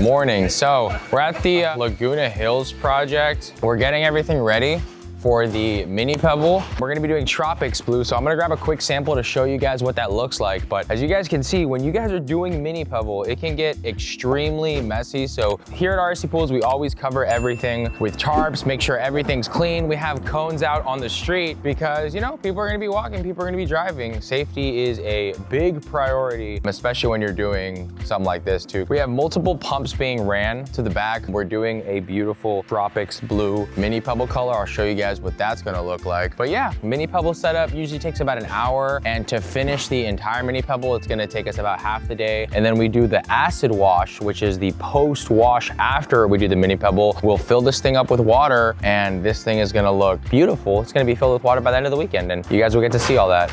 morning. So we're at the Laguna Hills project. We're getting everything ready for the mini pebble. We're gonna be doing Tropics Blue, so I'm gonna grab a quick sample to show you guys what that looks like. But as you guys can see, when you guys are doing mini pebble, it can get extremely messy. So here at RC Pools, we always cover everything with tarps, make sure everything's clean. We have cones out on the street because, you know, people are gonna be walking, people are gonna be driving. Safety is a big priority, especially when you're doing something like this too. We have multiple pumps being ran to the back. We're doing a beautiful Tropics Blue mini pebble color. I'll show you guys what that's gonna look like. But yeah, mini pebble setup usually takes about an hour, and to finish the entire mini pebble, it's gonna take us about half the day. And then we do the acid wash, which is the post wash after we do the mini pebble. We'll fill this thing up with water, and this thing is gonna look beautiful. It's gonna be filled with water by the end of the weekend, and you guys will get to see all that.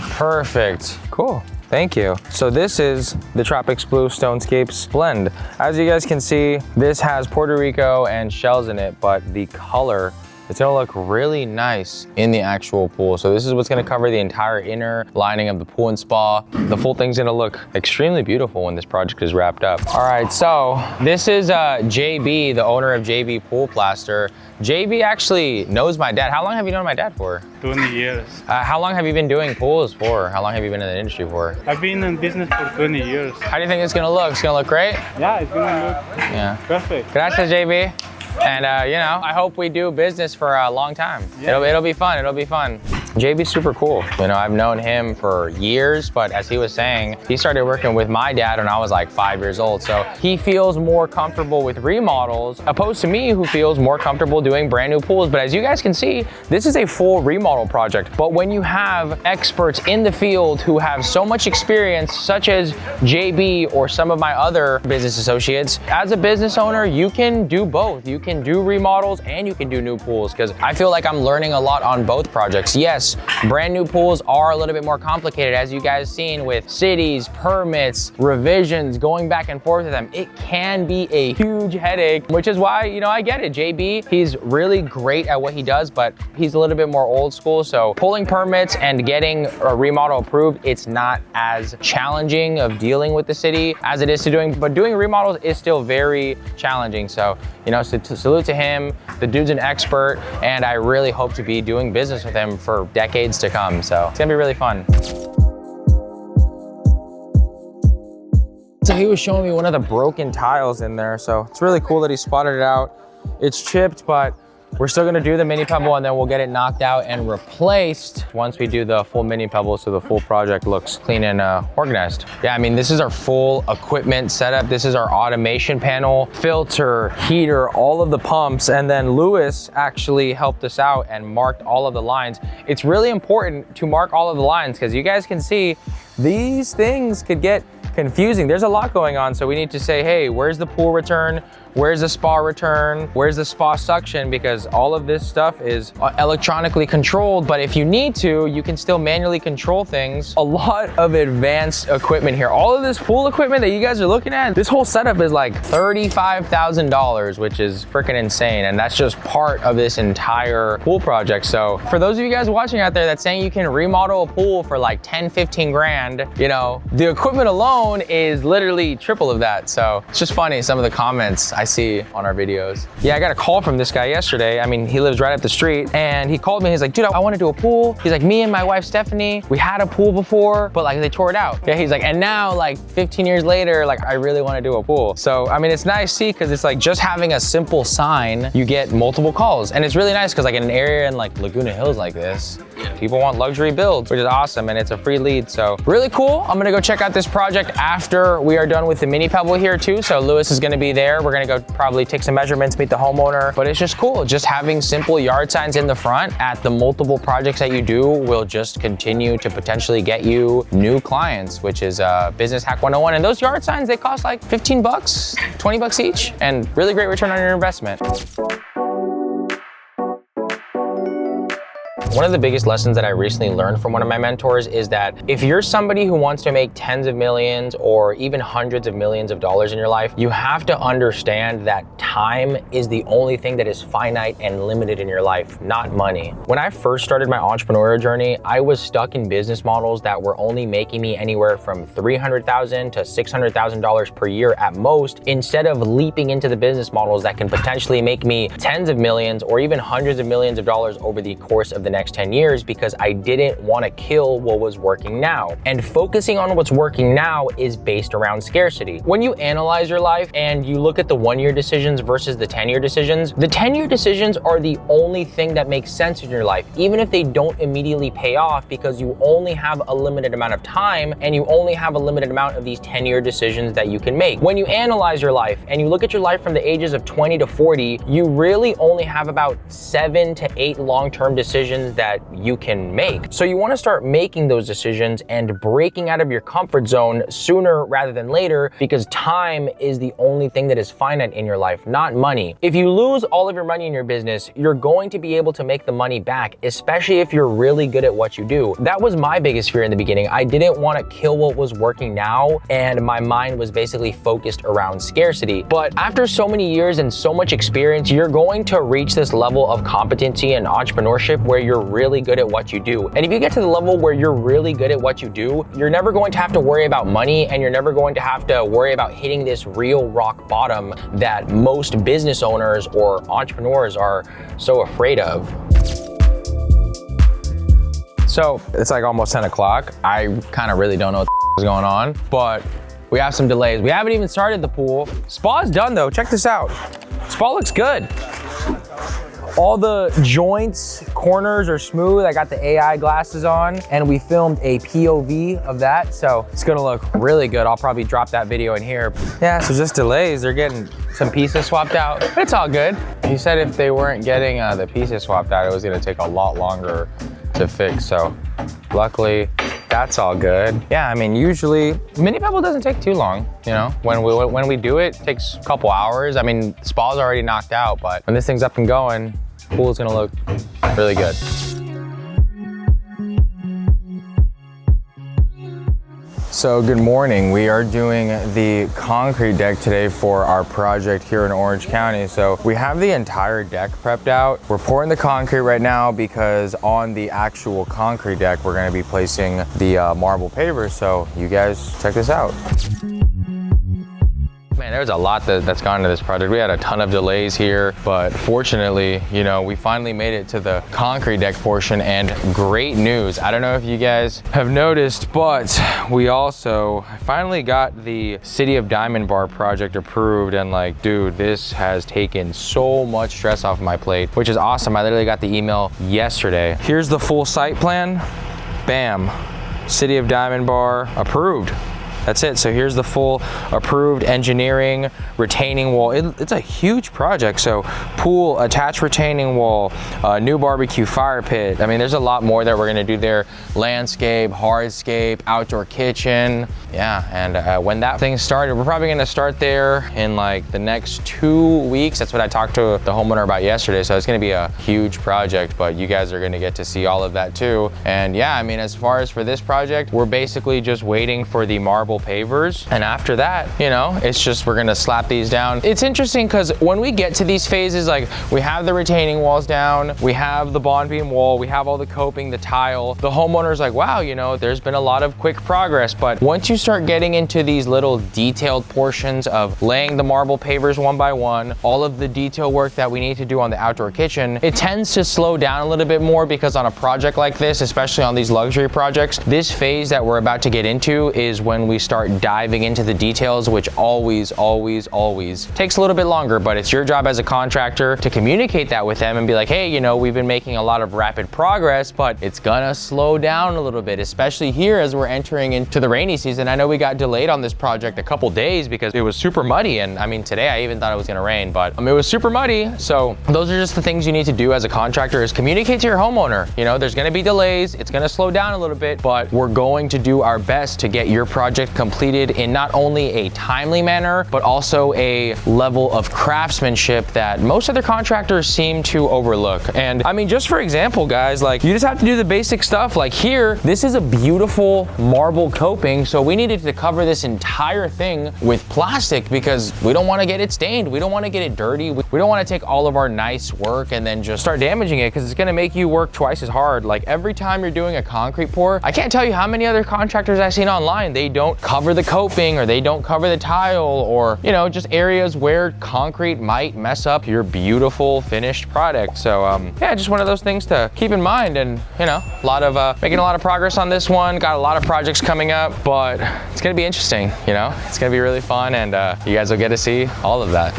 Perfect, cool. Thank you. So this is the Tropics Blue Stonescapes blend. As you guys can see, this has Puerto Rico and shells in it, but the color, it's gonna look really nice in the actual pool. So this is what's gonna cover the entire inner lining of the pool and spa. The full thing's gonna look extremely beautiful when this project is wrapped up. All right, so this is JB, the owner of JB Pool Plaster. JB actually knows my dad. How long have you known my dad for? 20 years. How long have you been doing pools for? How long have you been in the industry for? I've been in business for 20 years. How do you think it's gonna look? It's gonna look great? Yeah, it's gonna look perfect. Gracias, JB. And you know, I hope we do business for a long time. Yeah. It'll be fun, it'll be fun. JB's super cool. You know, I've known him for years, but as he was saying, he started working with my dad when I was like 5 years old. So he feels more comfortable with remodels, opposed to me, who feels more comfortable doing brand new pools. But as you guys can see, this is a full remodel project. But when you have experts in the field who have so much experience, such as JB or some of my other business associates, as a business owner, you can do both. You can do remodels and you can do new pools, because I feel like I'm learning a lot on both projects. Yes, brand new pools are a little bit more complicated, as you guys seen, with cities, permits, revisions, going back and forth with them. It can be a huge headache, which is why, you know, I get it. JB, he's really great at what he does, but he's a little bit more old school. So pulling permits and getting a remodel approved, it's not as challenging of dealing with the city as it is to doing, but doing remodels is still very challenging. So, you know, so salute to him. The dude's an expert, and I really hope to be doing business with him for decades to come. So it's gonna be really fun. So he was showing me one of the broken tiles in there. So it's really cool that he spotted it out. It's chipped, but we're still gonna do the mini pebble, and then we'll get it knocked out and replaced once we do the full mini pebble, so the full project looks clean and organized. Yeah, I mean, this is our full equipment setup. This is our automation panel, filter, heater, all of the pumps, and then Lewis actually helped us out and marked all of the lines. It's really important to mark all of the lines, because you guys can see these things could get confusing. There's a lot going on, so we need to say, hey, where's the pool return? Where's the spa return? Where's the spa suction? Because all of this stuff is electronically controlled, but if you need to, you can still manually control things. A lot of advanced equipment here. All of this pool equipment that you guys are looking at, this whole setup is like $35,000, which is freaking insane. And that's just part of this entire pool project. So for those of you guys watching out there that's saying you can remodel a pool for like 10, 15 grand, you know, the equipment alone is literally triple of that. So it's just funny, some of the comments I see on our videos. Yeah, I got a call from this guy yesterday. I mean, he lives right up the street, and he called me. He's like, dude, I want to do a pool. He's like, me and my wife, Stephanie, we had a pool before, but like they tore it out. Yeah, he's like, and now like 15 years later, like I really want to do a pool. So, I mean, it's nice, see, because it's like just having a simple sign, you get multiple calls. And it's really nice because like in an area in like Laguna Hills like this, people want luxury builds, which is awesome, and it's a free lead. So really cool. I'm gonna go check out this project after we are done with the mini pebble here too. So Lewis is gonna be there. We're gonna go probably take some measurements, meet the homeowner, but it's just cool. Just having simple yard signs in the front at the multiple projects that you do will just continue to potentially get you new clients, which is business hack 101. And those yard signs, they cost like 15 bucks, 20 bucks each, and really great return on your investment. One of the biggest lessons that I recently learned from one of my mentors is that if you're somebody who wants to make tens of millions or even hundreds of millions of dollars in your life, you have to understand that time is the only thing that is finite and limited in your life, not money. When I first started my entrepreneurial journey, I was stuck in business models that were only making me anywhere from $300,000 to $600,000 per year at most, instead of leaping into the business models that can potentially make me tens of millions or even hundreds of millions of dollars over the course of the next 10 years, because I didn't want to kill what was working now. And focusing on what's working now is based around scarcity. When you analyze your life and you look at the 1-year decisions versus the 10-year decisions, the 10-year decisions are the only thing that makes sense in your life, even if they don't immediately pay off, because you only have a limited amount of time and you only have a limited amount of these 10-year decisions that you can make. When you analyze your life and you look at your life from the ages of 20 to 40, you really only have about 7 to 8 long-term decisions that you can make. So you want to start making those decisions and breaking out of your comfort zone sooner rather than later, because time is the only thing that is finite in your life, not money. If you lose all of your money in your business, you're going to be able to make the money back, especially if you're really good at what you do. That was my biggest fear in the beginning. I didn't want to kill what was working now, and my mind was basically focused around scarcity. But after so many years and so much experience, you're going to reach this level of competency and entrepreneurship where you're really good at what you do. And if you get to the level where you're really good at what you do, you're never going to have to worry about money, and you're never going to have to worry about hitting this real rock bottom that most business owners or entrepreneurs are so afraid of. So it's like almost 10 o'clock. I kind of really don't know what is going on, but we have some delays. We haven't even started the pool. Spa's done though. Check this out. Spa looks good. All the joints, corners are smooth. I got the AI glasses on, and we filmed a POV of that, so it's gonna look really good. I'll probably drop that video in here. Yeah, so just delays. They're getting some pieces swapped out, but it's all good. He said if they weren't getting the pieces swapped out, it was gonna take a lot longer to fix, so luckily, that's all good. Yeah, I mean, usually mini pebble doesn't take too long, you know? When we do it, it takes a couple hours. I mean, spa's already knocked out, but when this thing's up and going, pool is gonna look really good. So good morning. We are doing the concrete deck today for our project here in Orange County. So we have the entire deck prepped out. We're pouring the concrete right now because on the actual concrete deck, we're gonna be placing the marble pavers. So you guys check this out. Man, there's a lot that's gone into this project. We had a ton of delays here, but fortunately, you know, we finally made it to the concrete deck portion, and great news. I don't know if you guys have noticed, but we also finally got the City of Diamond Bar project approved, and like, dude, this has taken so much stress off my plate, which is awesome. I literally got the email yesterday. Here's the full site plan. Bam, City of Diamond Bar approved. That's it. So here's the full approved engineering, retaining wall. It's a huge project. So pool, attached retaining wall, new barbecue fire pit. I mean, there's a lot more that we're gonna do there. Landscape, hardscape, outdoor kitchen. Yeah, and when that thing started, we're probably gonna start there in like the next 2 weeks. That's what I talked to the homeowner about yesterday. So it's gonna be a huge project, but you guys are gonna get to see all of that too. And yeah, I mean, as far as for this project, we're basically just waiting for the marble pavers, and after that, you know, it's just we're gonna slap these down. It's interesting because when we get to these phases, like we have the retaining walls down, we have the bond beam wall, we have all the coping, the tile, the homeowner's like, wow, you know, there's been a lot of quick progress. But once you start getting into these little detailed portions of laying the marble pavers one by one, all of the detail work that we need to do on the outdoor kitchen, it tends to slow down a little bit more, because on a project like this, especially on these luxury projects, this phase that we're about to get into is when we start diving into the details, which always takes a little bit longer. But it's your job as a contractor to communicate that with them and be like, hey, you know, we've been making a lot of rapid progress, but it's gonna slow down a little bit, especially here as we're entering into the rainy season. I know we got delayed on this project a couple days because it was super muddy, and I mean, today I even thought it was gonna rain, but it was super muddy. So those are just the things you need to do as a contractor, is communicate to your homeowner. You know, there's gonna be delays, it's gonna slow down a little bit, but we're going to do our best to get your project project completed in not only a timely manner, but also a level of craftsmanship that most other contractors seem to overlook. And I mean, just for example, guys, like you just have to do the basic stuff. Like here, this is a beautiful marble coping. So we needed to cover this entire thing with plastic because we don't want to get it stained. We don't want to get it dirty. We don't want to take all of our nice work and then just start damaging it because it's going to make you work twice as hard. Like every time you're doing a concrete pour, I can't tell you how many other contractors I've seen online, they don't cover the coping or they don't cover the tile or, you know, just areas where concrete might mess up your beautiful finished product. So yeah, just one of those things to keep in mind. And you know, making a lot of progress on this one. Got a lot of projects coming up, but it's gonna be interesting. You know, it's gonna be really fun, and you guys will get to see all of that.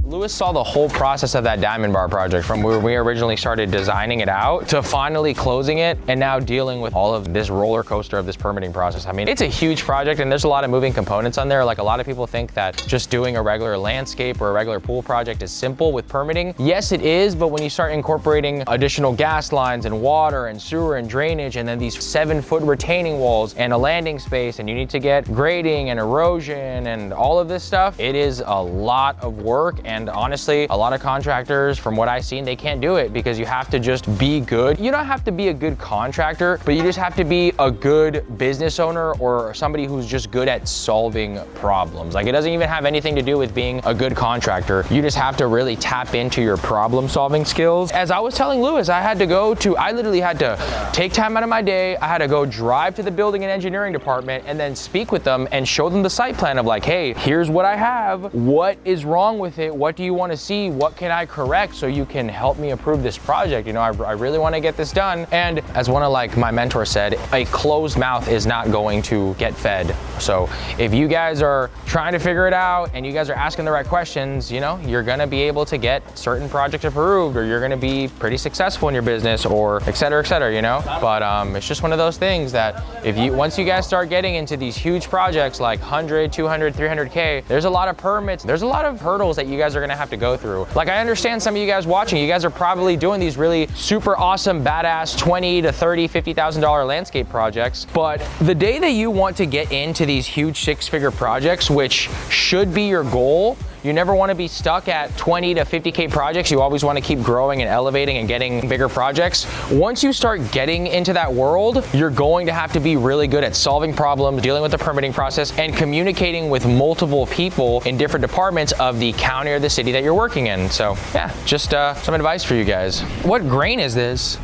Lewis saw the whole process of that diamond bar project from where we originally started designing it out to finally closing it and now dealing with all of this roller coaster of this permitting process. I mean, it's a huge project and there's a lot of moving components on there. Like a lot of people think that just doing a regular landscape or a regular pool project is simple with permitting. Yes, it is, but when you start incorporating additional gas lines and water and sewer and drainage and then these 7-foot retaining walls and a landing space and you need to get grading and erosion and all of this stuff, it is a lot of work. And honestly, a lot of contractors, from what I've seen, they can't do it because you have to just be good. You don't have to be a good contractor, but you just have to be a good business owner or somebody who's just good at solving problems. Like it doesn't even have anything to do with being a good contractor. You just have to really tap into your problem solving skills. As I was telling Lewis, I literally had to take time out of my day. I had to go drive to the building and engineering department and then speak with them and show them the site plan of like, hey, here's what I have. What is wrong with it? What do you want to see? What can I correct so you can help me approve this project? You know, I really want to get this done. And as one of like my mentors said, a closed mouth is not going to get fed. So if you guys are trying to figure it out and you guys are asking the right questions, you know, you're going to be able to get certain projects approved or you're going to be pretty successful in your business or et cetera, you know. But it's just one of those things that once you guys start getting into these huge projects like 100, 200, 300K, there's a lot of permits. There's a lot of hurdles that you guys are going to have to go through. Like I understand some of you guys watching, you guys are probably doing these really super awesome, badass $20 to $30, $50,000 landscape projects. But the day that you want to get into these huge 6-figure projects, which should be your goal, you never want to be stuck at 20 to 50K projects. You always want to keep growing and elevating and getting bigger projects. Once you start getting into that world, you're going to have to be really good at solving problems, dealing with the permitting process, and communicating with multiple people in different departments of the county or the city that you're working in. So yeah, just some advice for you guys. What grain is this?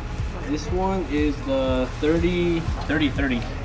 This one is the 30.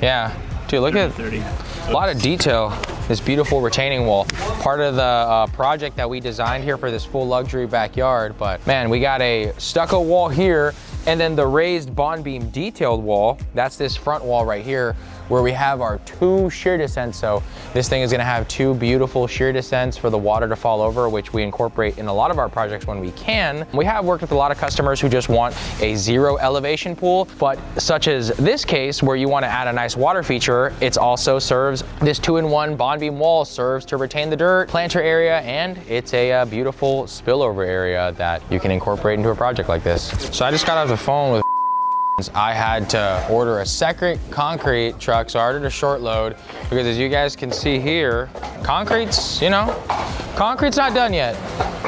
Yeah. Dude, look at a lot of detail. This beautiful retaining wall. Part of the project that we designed here for this full luxury backyard. But man, we got a stucco wall here and then the raised bond beam detailed wall. That's this front wall right here where we have our 2 shear descents. So this thing is gonna have 2 beautiful shear descents for the water to fall over, which we incorporate in a lot of our projects when we can. We have worked with a lot of customers who just want a 0 elevation pool, but such as this case where you wanna add a nice water feature, it also serves, this 2-in-1 bond beam wall serves to retain the dirt, planter area, and it's a beautiful spillover area that you can incorporate into a project like this. So I just got off the phone with I had to order a second concrete truck, so I ordered a short load because as you guys can see here, concrete's not done yet.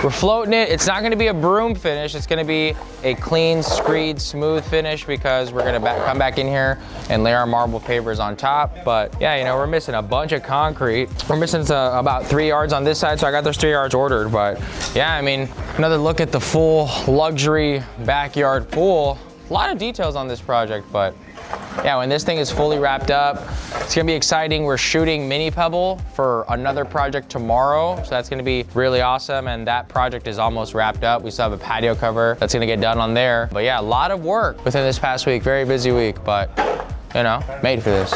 We're floating it. It's not gonna be a broom finish. It's gonna be a clean, screed, smooth finish because we're gonna come back in here and lay our marble pavers on top. But yeah, you know, we're missing a bunch of concrete. We're missing about 3 yards on this side, so I got those 3 yards ordered. But yeah, I mean, another look at the full luxury backyard pool. A lot of details on this project, but yeah, when this thing is fully wrapped up, it's gonna be exciting. We're shooting mini pebble for another project tomorrow, so that's gonna be really awesome, and that project is almost wrapped up. We still have a patio cover that's gonna get done on there. But yeah, a lot of work within this past week, very busy week, but you know, made for this.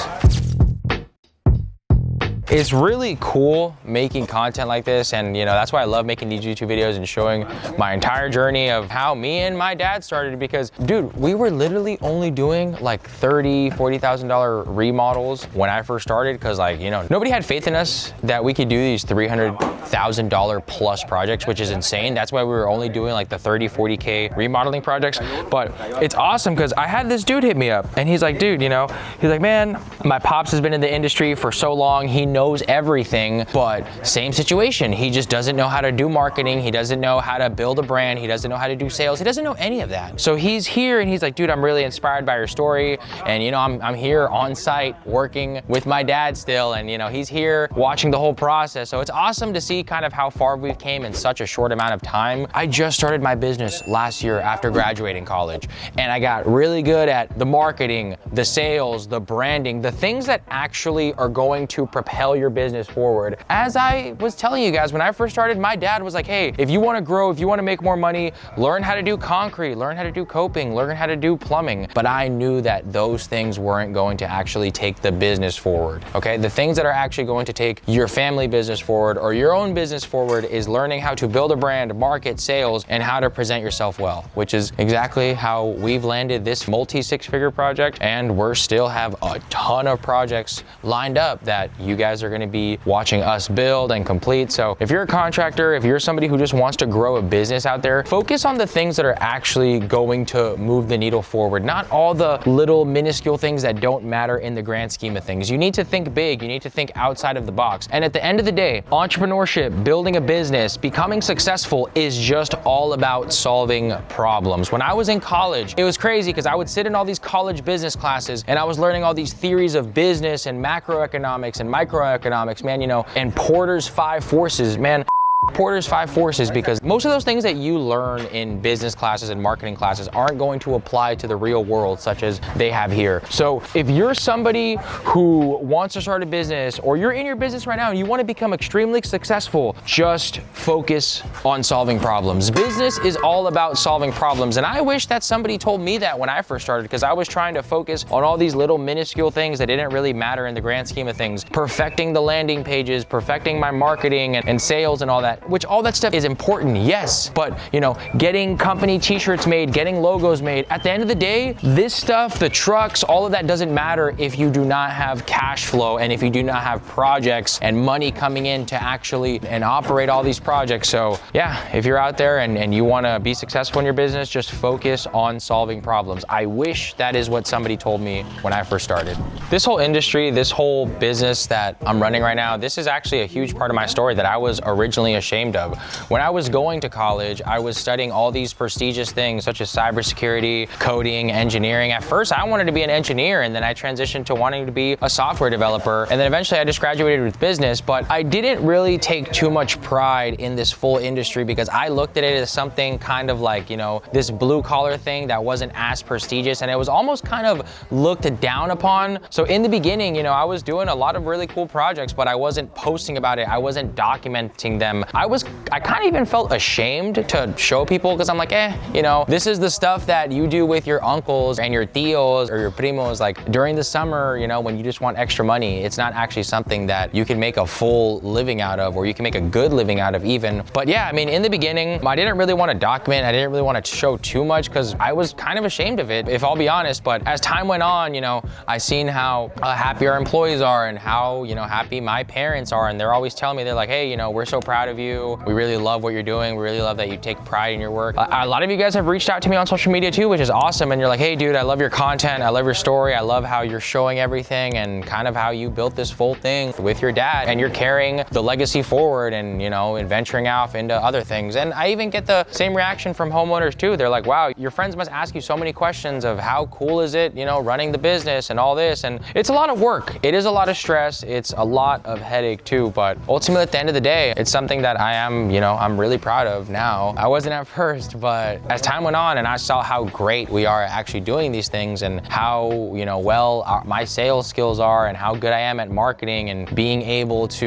it's really cool making content like this, and you know, that's why I love making these YouTube videos and showing my entire journey of how me and my dad started, because dude, we were literally only doing like $30,000-$40,000 remodels when I first started, because like, you know, nobody had faith in us that we could do these $300,000 plus projects, which is insane. That's why we were only doing like the 30-40K remodeling projects. But it's awesome because I had this dude hit me up and he's like, dude, you know, he's like, man, my pops has been in the industry for so long, he knows everything, but same situation. He just doesn't know how to do marketing. He doesn't know how to build a brand. He doesn't know how to do sales. He doesn't know any of that. So he's here and he's like, dude, I'm really inspired by your story. And you know, I'm here on site working with my dad still. And you know, he's here watching the whole process. So it's awesome to see kind of how far we've came in such a short amount of time. I just started my business last year after graduating college. And I got really good at the marketing, the sales, the branding, the things that actually are going to propel your business forward. As I was telling you guys, when I first started, my dad was like, hey, if you want to grow, if you want to make more money, learn how to do concrete, learn how to do coping, learn how to do plumbing. But I knew that those things weren't going to actually take the business forward, okay? The things that are actually going to take your family business forward or your own business forward is learning how to build a brand, market, sales, and how to present yourself well, which is exactly how we've landed this multi-six-figure project, and we're still have a ton of projects lined up that you guys are gonna be watching us build and complete. So if you're a contractor, if you're somebody who just wants to grow a business out there, focus on the things that are actually going to move the needle forward, not all the little minuscule things that don't matter in the grand scheme of things. You need to think big, you need to think outside of the box. And at the end of the day, entrepreneurship, building a business, becoming successful is just all about solving problems. When I was in college, it was crazy because I would sit in all these college business classes and I was learning all these theories of business and macroeconomics and microeconomics, man, you know, and Porter's 5 forces, man. Porter's 5 forces, because most of those things that you learn in business classes and marketing classes aren't going to apply to the real world such as they have here. So if you're somebody who wants to start a business, or you're in your business right now and you want to become extremely successful, just focus on solving problems. Business is all about solving problems. And I wish that somebody told me that when I first started, because I was trying to focus on all these little minuscule things that didn't really matter in the grand scheme of things. Perfecting the landing pages, perfecting my marketing and sales and all that. Which all that stuff is important, yes, but you know, getting company t-shirts made, getting logos made, at the end of the day, this stuff, the trucks, all of that doesn't matter if you do not have cash flow and if you do not have projects and money coming in to actually and operate all these projects. So yeah, if you're out there and you want to be successful in your business, just focus on solving problems. I wish that is what somebody told me when I first started. This whole industry, this whole business that I'm running right now, this is actually a huge part of my story that I was originally ashamed of. When I was going to college, I was studying all these prestigious things such as cybersecurity, coding, engineering. At first, I wanted to be an engineer, and then I transitioned to wanting to be a software developer. And then eventually I just graduated with business, but I didn't really take too much pride in this full industry because I looked at it as something kind of like, you know, this blue collar thing that wasn't as prestigious, and it was almost kind of looked down upon. So in the beginning, you know, I was doing a lot of really cool projects, but I wasn't posting about it. I wasn't documenting them. I kind of even felt ashamed to show people because I'm like, you know, this is the stuff that you do with your uncles and your tios or your primos, like during the summer, you know, when you just want extra money. It's not actually something that you can make a full living out of, or you can make a good living out of even. But yeah, I mean, in the beginning, I didn't really want to document. I didn't really want to show too much because I was kind of ashamed of it, if I'll be honest. But as time went on, you know, I seen how happy our employees are and how, you know, happy my parents are. And they're always telling me, they're like, hey, you know, we're so proud of you. We really love what you're doing. We really love that you take pride in your work. A lot of you guys have reached out to me on social media too, which is awesome. And you're like, hey dude, I love your content. I love your story. I love how you're showing everything and kind of how you built this full thing with your dad, and you're carrying the legacy forward and, you know, and venturing out into other things. And I even get the same reaction from homeowners too. They're like, wow, your friends must ask you so many questions of how cool is it, you know, running the business and all this. And it's a lot of work. It is a lot of stress. It's a lot of headache too. But ultimately at the end of the day, it's something that I am, you know, I'm really proud of now. I wasn't at first, but as time went on and I saw how great we are at actually doing these things and how, you know, well my sales skills are and how good I am at marketing and being able to,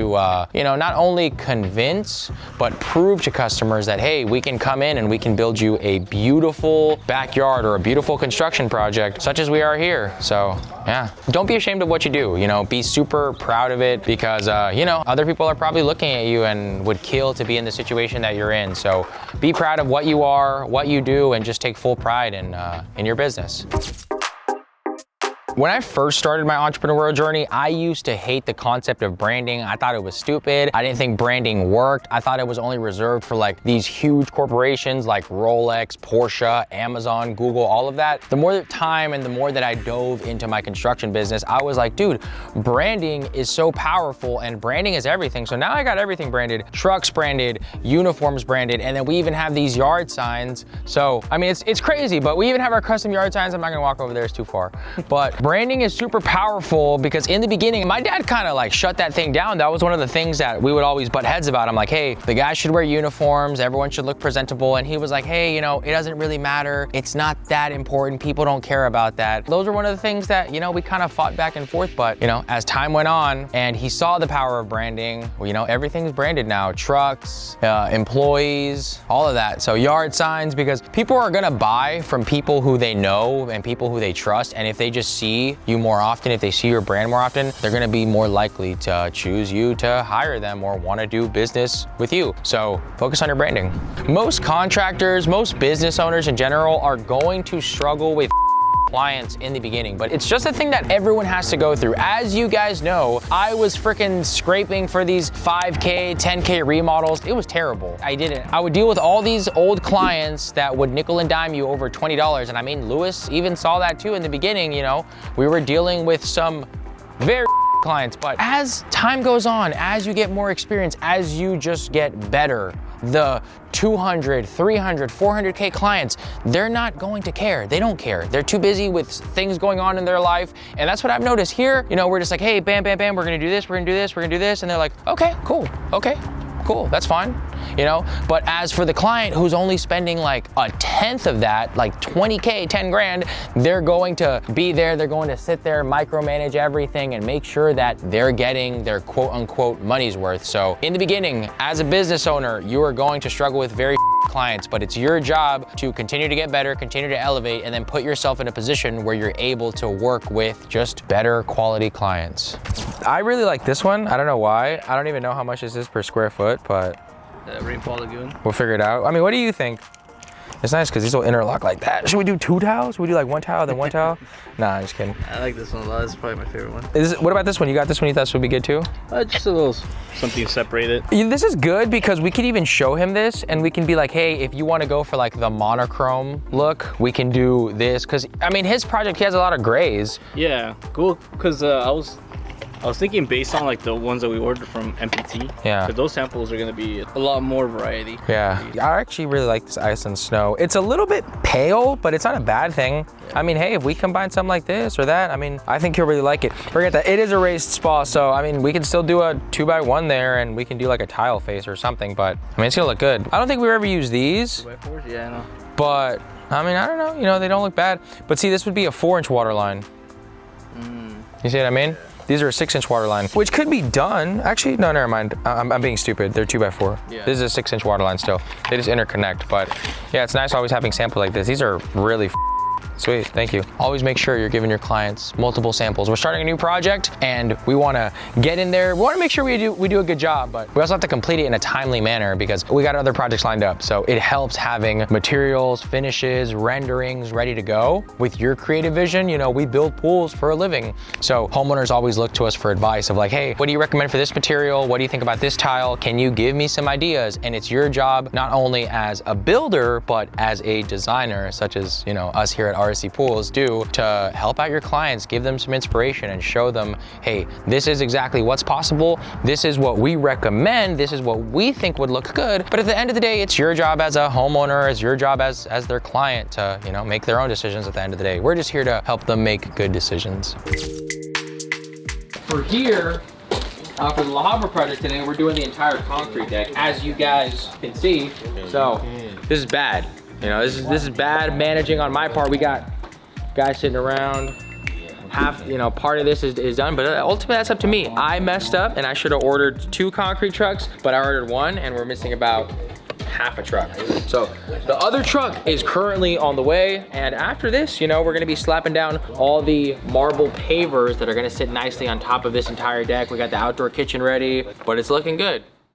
you know, not only convince, but prove to customers that, hey, we can come in and we can build you a beautiful backyard or a beautiful construction project such as we are here. So yeah, don't be ashamed of what you do, you know, be super proud of it because, you know, other people are probably looking at you and would kill to be in the situation that you're in. So be proud of what you are, what you do, and just take full pride in your business. When I first started my entrepreneurial journey, I used to hate the concept of branding. I thought it was stupid. I didn't think branding worked. I thought it was only reserved for like these huge corporations like Rolex, Porsche, Amazon, Google, all of that. The more time and the more that I dove into my construction business, I was like, dude, branding is so powerful and branding is everything. So now I got everything branded, trucks branded, uniforms branded, and then we even have these yard signs. So, I mean, it's crazy, but we even have our custom yard signs. I'm not gonna walk over there, it's too far. But branding is super powerful because in the beginning, my dad kind of like shut that thing down. That was one of the things that we would always butt heads about. I'm like, hey, the guys should wear uniforms. Everyone should look presentable. And he was like, hey, you know, it doesn't really matter. It's not that important. People don't care about that. Those are one of the things that, you know, we kind of fought back and forth. But, you know, as time went on and he saw the power of branding, well, you know, everything's branded now. Trucks, employees, all of that. So yard signs, because people are going to buy from people who they know and people who they trust. And if they just see you more often, if they see your brand more often, they're gonna be more likely to choose you to hire them or wanna do business with you. So focus on your branding. Most contractors, most business owners in general are going to struggle with clients in the beginning, but it's just a thing that everyone has to go through. As you guys know, I was freaking scraping for these 5K, 10K remodels. It was terrible. I would deal with all these old clients that would nickel and dime you over $20. And I mean, Lewis even saw that too in the beginning, you know, we were dealing with some very clients, but as time goes on, as you get more experience, as you just get better, the 200, 300, 400K clients, they're not going to care. They don't care. They're too busy with things going on in their life. And that's what I've noticed here. You know, we're just like, hey, bam, bam, bam, we're gonna do this, we're gonna do this, we're gonna do this. And they're like, okay, cool, that's fine. You know, but as for the client who's only spending like a tenth of that, like 20K, 10 grand, they're going to be there, they're going to sit there, micromanage everything and make sure that they're getting their quote unquote money's worth. So in the beginning, as a business owner, you are going to struggle with very clients, but it's your job to continue to get better, continue to elevate, and then put yourself in a position where you're able to work with just better quality clients. I really like this one. I don't know why. I don't even know how much this is per square foot, but Rainfall Lagoon. we'll figure it out. I mean, what do you think? It's nice because these will interlock like that. Should we do 2 towels? Should we do like 1 towel, then 1 towel? Nah, I'm just kidding. I like this one a lot. This is probably my favorite one. What about this one? You got this one you thought this would be good too? Just a little something separated. This is good because we could even show him this and we can be like, hey, if you want to go for like the monochrome look, we can do this. Because I mean, his project, he has a lot of grays. Yeah, cool. Because I was thinking based on like the ones that we ordered from MPT. Yeah. Because those samples are gonna be a lot more variety. Yeah. I actually really like this ice and snow. It's a little bit pale, but it's not a bad thing. Yeah. I mean, hey, if we combine something like this or that, I mean, I think you'll really like it. Forget that, it is a raised spa, so I mean, we can still do a 2x1 there and we can do like a tile face or something, but I mean, it's gonna look good. I don't think we've ever used these. 2x4s? Yeah, I know. But, I mean, I don't know, you know, they don't look bad. But see, this would be a 4-inch water line. You see what I mean? Yeah. These are a 6-inch water line, which could be done. Actually, no, never mind. I'm being stupid. They're 2x4. Yeah. This is a 6-inch water line still. They just interconnect, but yeah, it's nice always having samples like this. These are really sweet, thank you. Always make sure you're giving your clients multiple samples. We're starting a new project and we wanna get in there. We wanna make sure we do a good job, but we also have to complete it in a timely manner because we got other projects lined up. So it helps having materials, finishes, renderings ready to go. With your creative vision, you know, we build pools for a living. So homeowners always look to us for advice of like, hey, what do you recommend for this material? What do you think about this tile? Can you give me some ideas? And it's your job, not only as a builder, but as a designer, such as, you know, us here at RSC Pools do, to help out your clients, give them some inspiration and show them, hey, this is exactly what's possible. This is what we recommend. This is what we think would look good. But at the end of the day, it's your job as a homeowner, it's your job as their client to, you know, make their own decisions at the end of the day. We're just here to help them make good decisions. For here, For the La Habra project today, we're doing the entire concrete deck, as you guys can see. So this is bad. You know, this is bad managing on my part. We got guys sitting around. Half, you know, part of this is done, but ultimately that's up to me. I messed up and I should have ordered 2 concrete trucks, but I ordered 1 and we're missing about half a truck. So the other truck is currently on the way, and after this, you know, we're gonna be slapping down all the marble pavers that are gonna sit nicely on top of this entire deck. We got the outdoor kitchen ready, but it's looking good.